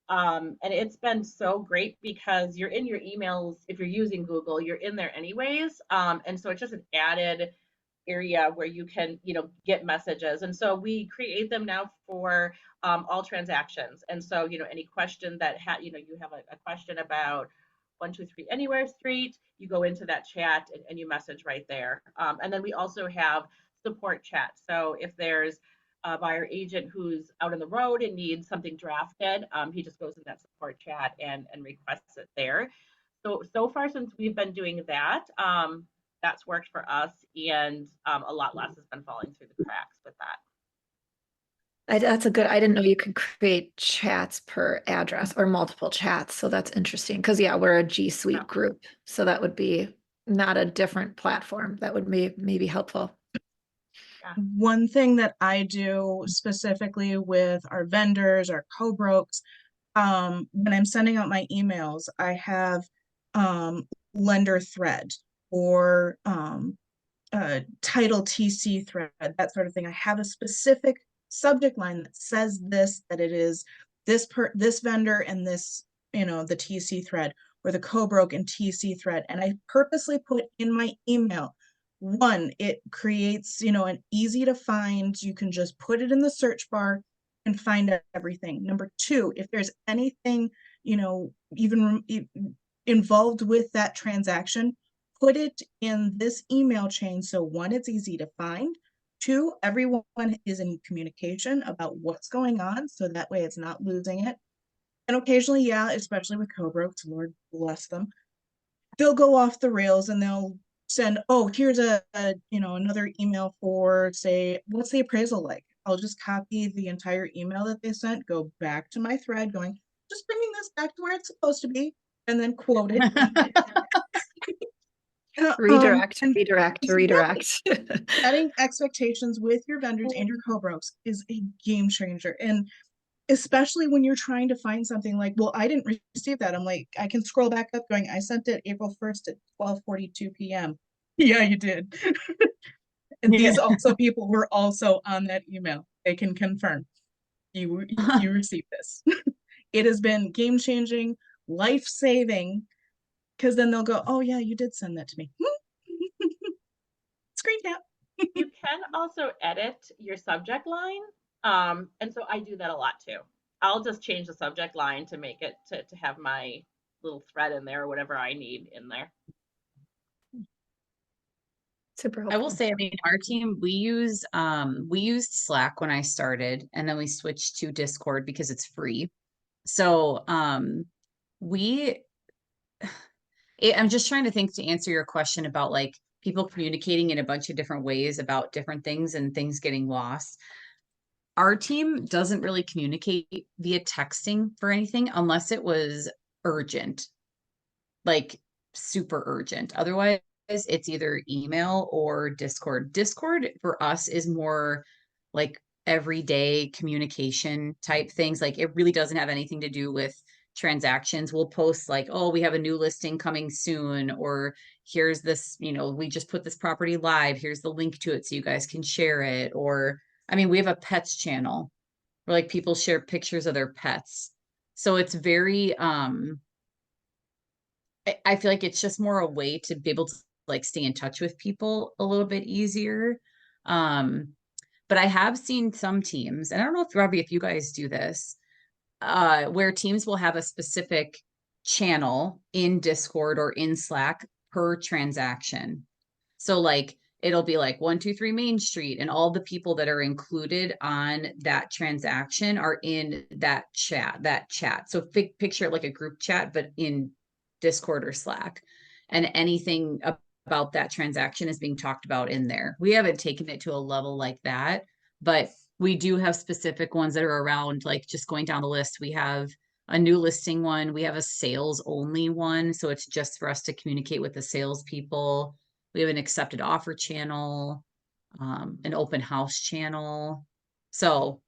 And it's been so great because you're in your emails. If you're using Google, you're in there anyways. And so it's just an added area where you can, get messages. And so we create them now for all transactions. And so, any question that you have a question about 123 Anywhere Street, you go into that chat and you message right there. And then we also have support chat. So if there's a buyer agent who's out on the road and needs something drafted, he just goes in that support chat and requests it there. So far since we've been doing that, that's worked for us, and a lot less has been falling through the cracks with that. That's a good, I didn't know you could create chats per address or multiple chats. So that's interesting. Because yeah, we're a G Suite Yeah. group. So that would be not a different platform. That would be maybe helpful. One thing that I do specifically with our vendors, our co-brokes, when I'm sending out my emails, I have lender thread or title TC thread, that sort of thing. I have a specific subject line that says that it is this vendor and this, the TC thread, or the co-broke and TC thread. And I purposely put in my email, one, it creates, an easy to find, you can just put it in the search bar and find everything. Number two, if there's anything, even involved with that transaction, put it in this email chain. So one, it's easy to find. Two, everyone is in communication about what's going on. So that way it's not losing it. And occasionally, yeah, especially with co-brokes, Lord bless them, they'll go off the rails and they'll send, oh, here's another email for, say, what's the appraisal like? I'll just copy the entire email that they sent, go back to my thread going, just bringing this back to where it's supposed to be, and then quote it. Redirect. Setting expectations with your vendors and your co-brokes is a game changer. And especially when you're trying to find something like, well, I didn't receive that. I'm like, I can scroll back up going, I sent it April 1st at 12:42 p.m. Yeah, you did. And these also people were also on that email. They can confirm you received this. It has been game changing, life saving, because then they'll go, oh yeah, you did send that to me. Screen cap. You can also edit your subject line. And so I do that a lot too. I'll just change the subject line to make it to have my little thread in there or whatever I need in there. Super helpful. I will say, our team, we used Slack when I started, and then we switched to Discord because it's free. So I'm just trying to think to answer your question about like people communicating in a bunch of different ways about different things and things getting lost. Our team doesn't really communicate via texting for anything unless it was urgent, like super urgent. Otherwise, it's either email or Discord. Discord for us is more like everyday communication type things. Like it really doesn't have anything to do with transactions. We'll post like, oh, we have a new listing coming soon, or here's this, we just put this property live. Here's the link to it so you guys can share it. Or we have a pets channel where like people share pictures of their pets. So it's very, I feel like it's just more a way to be able to like stay in touch with people a little bit easier. But I have seen some teams, and I don't know if Robbie, if you guys do this, where teams will have a specific channel in Discord or in Slack per transaction. So like, it'll be like 123 Main Street, and all the people that are included on that transaction are in that chat. So picture it like a group chat, but in Discord or Slack, and anything about that transaction is being talked about in there. We haven't taken it to a level like that, but we do have specific ones that are around, like just going down the list. We have a new listing one. We have a sales only one. So it's just for us to communicate with the salespeople. We have an accepted offer channel, an open house channel. So,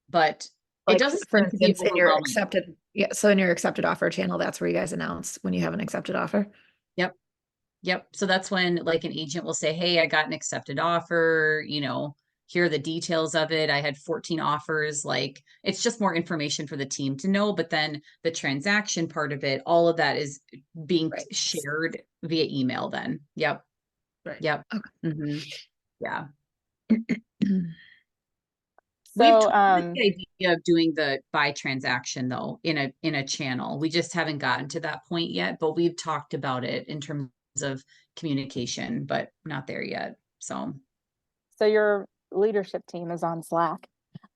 but Like, it doesn't, for seem to be instance, in your overwhelming. accepted, so in your accepted offer channel, that's where you guys announce when you have an accepted offer. Yep. Yep. So that's when like an agent will say, hey, I got an accepted offer, here are the details of it. I had 14 offers. Like it's just more information for the team to know. But then the transaction part of it, all of that is being Right. shared via email then. Yep. Right. Yep. Okay. Yeah. We've So, talked about the idea of doing the by transaction though in a channel. We just haven't gotten to that point yet, but we've talked about it in terms of communication, but not there yet. So your leadership team is on Slack.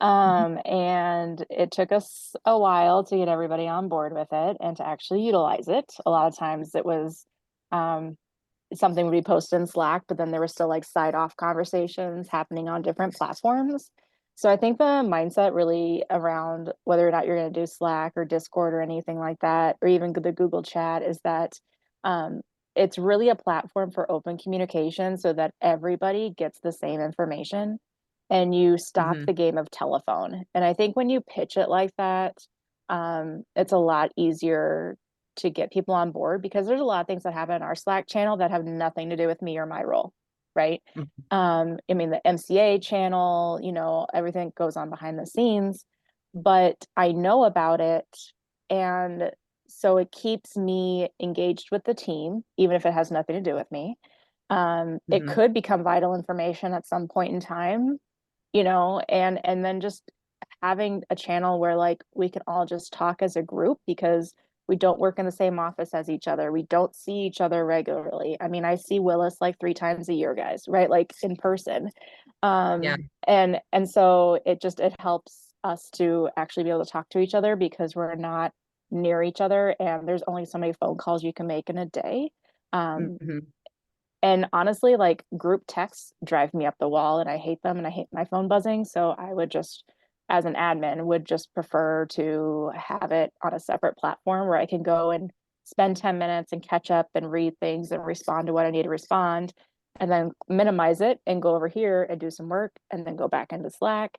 Mm-hmm. And it took us a while to get everybody on board with it and to actually utilize it. A lot of times it was something would be posted in Slack, but then there were still like side off conversations happening on different platforms. So I think the mindset really around whether or not you're going to do Slack or Discord or anything like that, or even the Google chat, is that it's really a platform for open communication so that everybody gets the same information and you stop Mm-hmm. the game of telephone. And I think when you pitch it like that, it's a lot easier to get people on board because there's a lot of things that happen in our Slack channel that have nothing to do with me or my role, right? I mean, the MCA channel, everything goes on behind the scenes, but I know about it. And so it keeps me engaged with the team, even if it has nothing to do with me. It could become vital information at some point in time, and then just having a channel where like we can all just talk as a group because we don't work in the same office as each other. We don't see each other regularly. I mean, I see Willis like 3 times a year, guys, right? Like in person. Yeah. And so it helps us to actually be able to talk to each other because we're not near each other and there's only so many phone calls you can make in a day. Mm-hmm. And honestly, like group texts drive me up the wall and I hate them and I hate my phone buzzing. So I would just, as an admin, would just prefer to have it on a separate platform where I can go and spend 10 minutes and catch up and read things and respond to what I need to respond and then minimize it and go over here and do some work and then go back into Slack,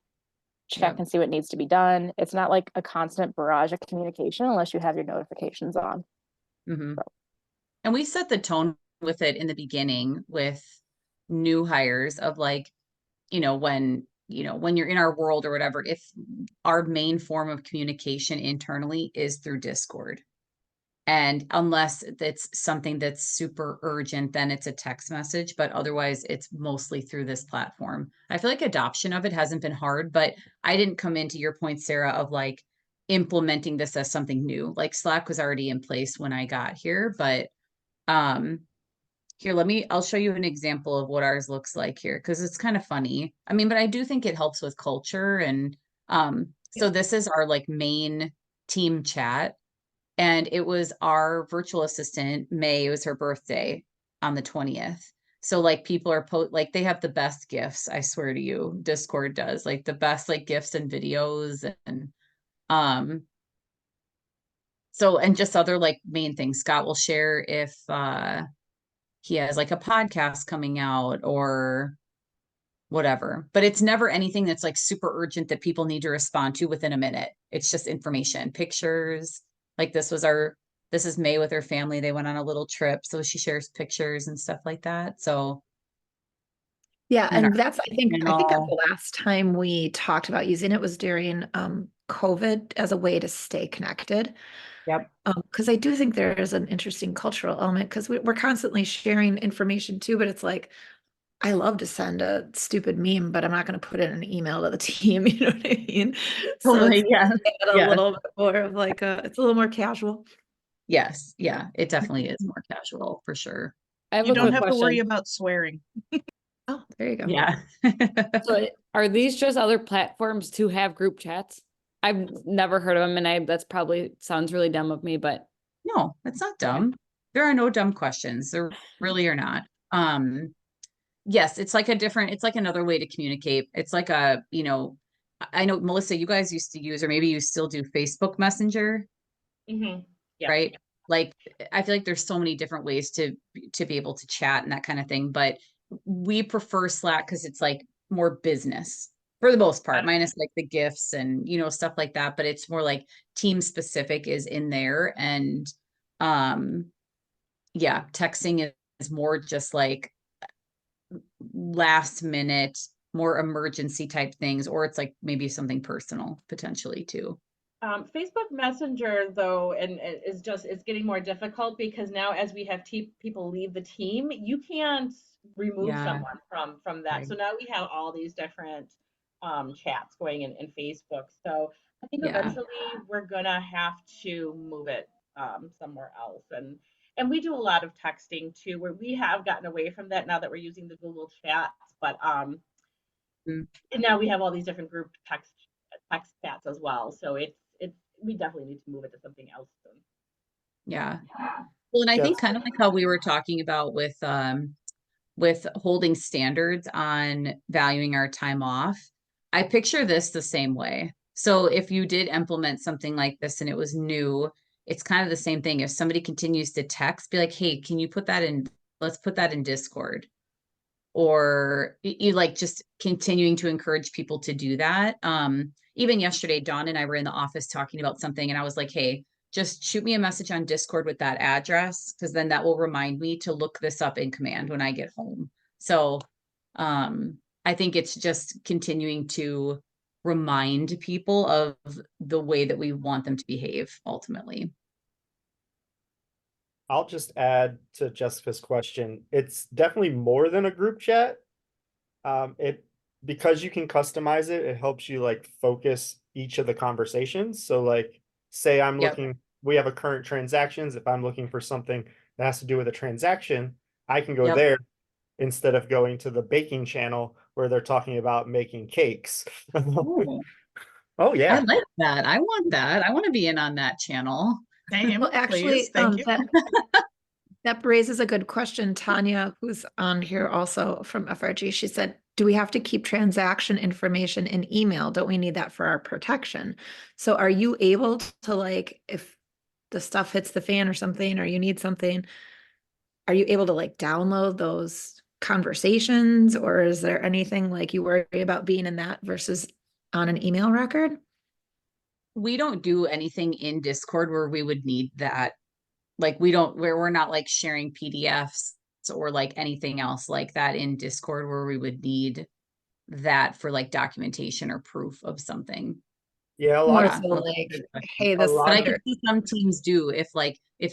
check Yep. and see what needs to be done. It's not like a constant barrage of communication unless you have your notifications on. Mm-hmm. And we set the tone with it in the beginning with new hires of like, when you're in our world or whatever, if our main form of communication internally is through Discord. And unless it's something that's super urgent, then it's a text message, but otherwise it's mostly through this platform. I feel like adoption of it hasn't been hard, but I didn't come into your point, Sarah, of like implementing this as something new. Like Slack was already in place when I got here, but here, I'll show you an example of what ours looks like here because it's kind of funny. I mean, but I do think it helps with culture. And so this is our like main team chat. And it was our virtual assistant, May, it was her birthday on the 20th. So like people are like they have the best gifts, I swear to you. Discord does like the best like gifts and videos and so and just other like main things. Scott will share if he has like a podcast coming out or whatever, but it's never anything that's like super urgent that people need to respond to within a minute. It's just information, pictures. Like this is May with her family. They went on a little trip. So she shares pictures and stuff like that. So Yeah, and and that's I think and that's all, the last time we talked about using it was during COVID as a way to stay connected. yep. Because I do think there is an interesting cultural element because we're constantly sharing information too, but it's like I love to send a stupid meme, but I'm not going to put it in an email to the team. You know what I mean? So Totally. it's Yeah. a Yeah. little bit more of like it's a little more casual. Yes. Yeah. It definitely is more casual for sure. I have You a don't quick have to worry question. about swearing. Oh, there you go. Yeah. So are these just other platforms to have group chats? I've never heard of them and that's probably sounds really dumb of me, but No, it's not dumb. There are no dumb questions. There really are not. Yes, it's like it's like another way to communicate. It's like I know Melissa, you guys used to use, or maybe you still do Facebook Messenger, Yeah. right? Like I feel like there's so many different ways to be able to chat and that kind of thing, but we prefer Slack because it's like more business for the most part, minus like the gifts and stuff like that. But it's more like team specific is in there, and yeah, texting more just like last minute, more emergency type things, or it's like maybe something personal potentially too. Facebook Messenger though, and it's getting more difficult because now as we have people leave the team, you can't remove Yeah. someone from that. Right. So now we have all these different chats going in Facebook. So I think Yeah. eventually we're gonna have to move it somewhere else. And we do a lot of texting too, where we have gotten away from that now that we're using the Google Chats, but Mm. and now we have all these different group text chats as well. So it's we definitely need to move it to something else soon. Yeah. Well, and I think Yes. kind of like how we were talking about with holding standards on valuing our time off, I picture this the same way. So if you did implement something like this and it was new, it's kind of the same thing. If somebody continues to text, be like, hey, can you put that in, let's put that in Discord. Or you like just continuing to encourage people to do that. Even yesterday, Dawn and I were in the office talking about something, and I was like, hey, just shoot me a message on Discord with that address, because then that will remind me to look this up in command when I get home. So I think it's just continuing to remind people of the way that we want them to behave ultimately. I'll just add to Jessica's question. It's definitely more than a group chat. Because you can customize it, it helps you like focus each of the conversations. So like, say I'm Yep. looking, we have a current transactions. If I'm looking for something that has to do with a transaction, I can go Yep. there instead of going to the baking channel where they're talking about making cakes. Ooh, Oh I yeah. like that. I want that. I want to be in on that channel. Same, Well, please, actually, thank you. that raises a good question. Tanya, who's on here also from FRG, she said, do we have to keep transaction information in email? Don't we need that for our protection? So are you able to, like, if the stuff hits the fan or something, or you need something, are you able to like download those conversations, or is there anything like you worry about being in that versus on an email record? We don't do anything in Discord where we would need that. Like we're not like sharing PDFs or like anything else like that in Discord where we would need that for like documentation or proof of something. Yeah, a lot More of Yeah. so like, hey, a this lot But I of could see some teams do if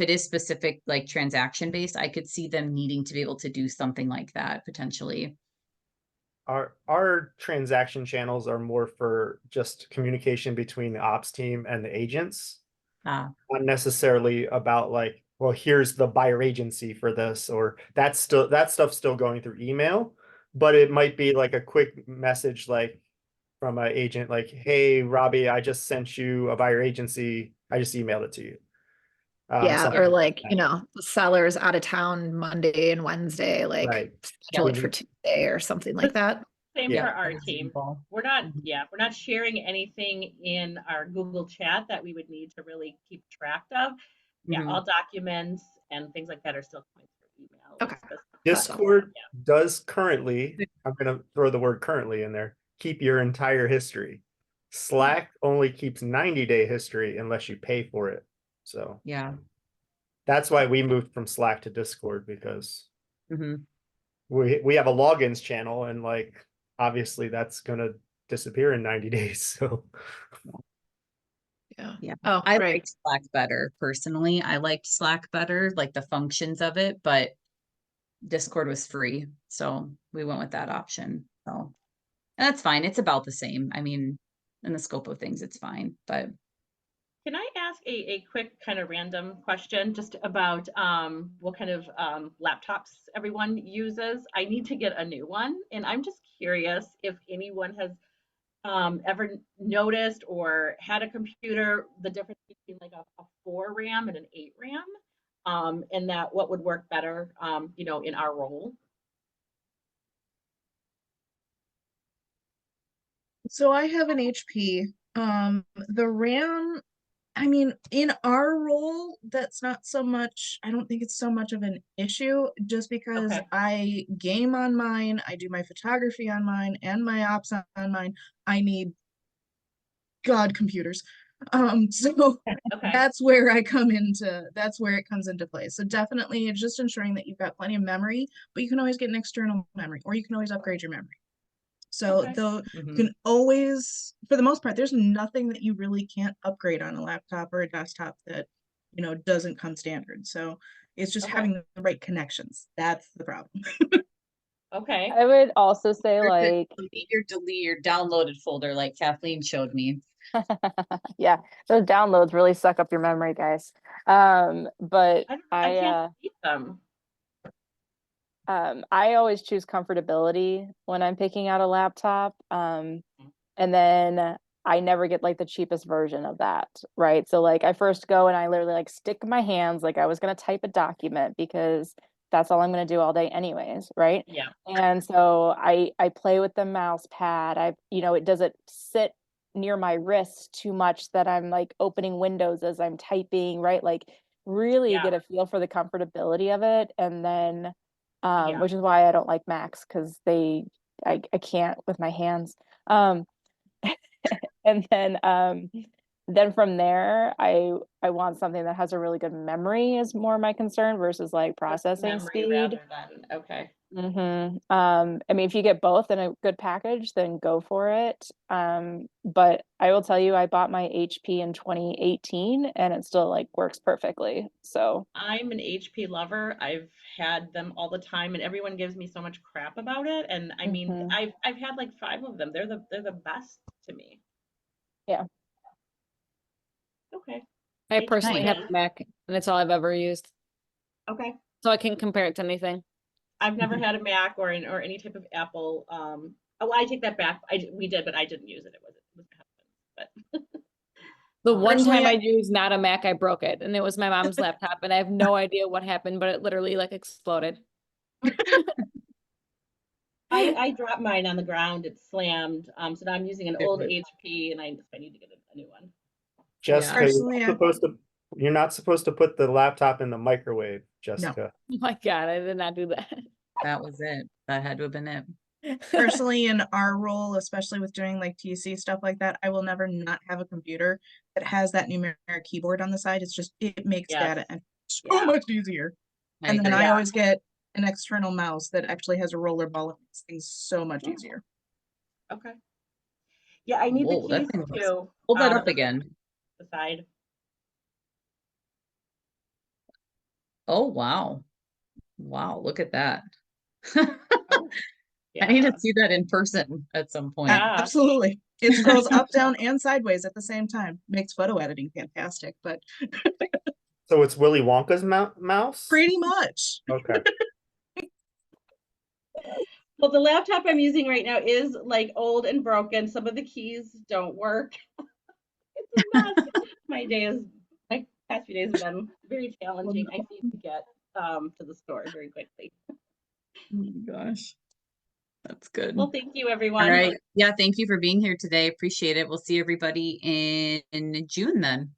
it is specific, like transaction based, I could see them needing to be able to do something like that potentially. our transaction channels are more for just communication between the ops team and the agents, Ah, not necessarily about like, well, here's the buyer agency for this, or that stuff's still going through email, but it might be like a quick message like from an agent like, hey Robbie, I just sent you a buyer agency, I just emailed it to you. yeah, Something or like like, you know, the seller's out of town Monday and Wednesday, like right. schedule it Yeah. for Tuesday or something like that. Same Yeah. for our for team. example. We're not, Mhm. we're not sharing anything in our Google chat that we would need to really keep track of. Yeah, Mhm. all documents and things like that are still coming through email. Okay. Discord does currently, I'm gonna throw the word currently in there, keep your entire history. Slack only keeps 90-day history unless you pay for it. So Yeah. that's why we moved from Slack to Discord, because Mhm. we have a logins channel, and like obviously that's gonna disappear in 90 days. So Yeah. Yeah. Oh, I right. liked Slack better personally. I liked Slack better, like the functions of it, but Discord was free. So we went with that option. So and that's fine. It's about the same. I mean, in the scope of things, it's fine. But Can I ask a quick kind of random question just about what kind of laptops everyone uses? I need to get a new one, and I'm just curious if anyone has ever noticed or had a computer, the difference between like a 4 RAM and an 8 RAM, and that what would work better, in our role. So I have an HP. The RAM, I mean, in our role, that's not so much, I don't think it's so much of an issue just because Okay. I game on mine, I do my photography on mine and my ops on mine. I need God computers. So Okay. that's where it comes into play. So definitely it's just ensuring that you've got plenty of memory, but you can always get an external memory, or you can always upgrade your memory. So Okay. though Mhm. you can always, for the most part, there's nothing that you really can't upgrade on a laptop or a desktop that, doesn't come standard. So it's just Okay. having the right connections. That's the problem. Okay. I would also say Or to like, delete your downloaded folder like Kathleen showed me. yeah, those downloads really suck up your memory, guys. But I can't beat them. I always choose comfortability when I'm picking out a laptop. And then I never get like the cheapest version of that, right? So like I first go and I literally like stick my hands like I was gonna type a document because that's all I'm gonna do all day anyways, right? Yeah. And so I play with the mouse pad. It doesn't sit near my wrist too much that I'm like opening windows as I'm typing, right? Like really Yeah. get a feel for the comfortability of it. And then Yeah. which is why I don't like Macs because I can't with my hands. And then from there I want something that has a really good memory is more my concern versus like processing Memory speed. rather than okay. I mean, if you get both in a good package, then go for it. But I will tell you, I bought my HP in 2018 and it still like works perfectly. So I'm an HP lover. I've had them all the time, and everyone gives me so much crap about it. And I mean, Mhm. I've had like 5 of them. They're the best to me. Yeah. Okay. I HP personally have plan. a Mac and it's all I've ever used. Okay. So I can compare it to anything. I've never had a Mac or any type of Apple. Oh, I take that back. We did, but I didn't use it. It was my husband. But The one Personally, time I used not a Mac, I broke it, and it was my mom's laptop, and I have no idea what happened, but it literally like exploded. I dropped mine on the ground. It slammed. So now I'm using an old Right. HP, and I need to get a new one. Jessica, Personally, you're not supposed to put the laptop in the microwave, Jessica. Oh my God, I did not do that. That was it. That had to have been it. personally in our role, especially with doing like TC stuff like that, I will never not have a computer that has that numeric keyboard on the side. It makes Yes. data and so Yeah. much easier. I And then agree. I Yeah. always get an external mouse that actually has a roller ball. It makes things so much Oh. easier. Okay. Yeah, I need Whoa, the that keys thing looks- too. Hold that up again. The side. Oh, wow. Wow, look at that. Oh, I need to yeah. see that in person at some point. Yeah. Absolutely. It scrolls up, down, and sideways at the same time. Makes photo editing fantastic, but So it's Willy Wonka's mouse? pretty much. Okay. Well, the laptop I'm using right now is like old and broken. Some of the keys don't work. It's a mess. My past few days have been very challenging. I need to get to the store very quickly. Oh my gosh. That's good. Well, thank you, All everyone. right. Yeah, thank you for being here today. Appreciate it. We'll see everybody in June then.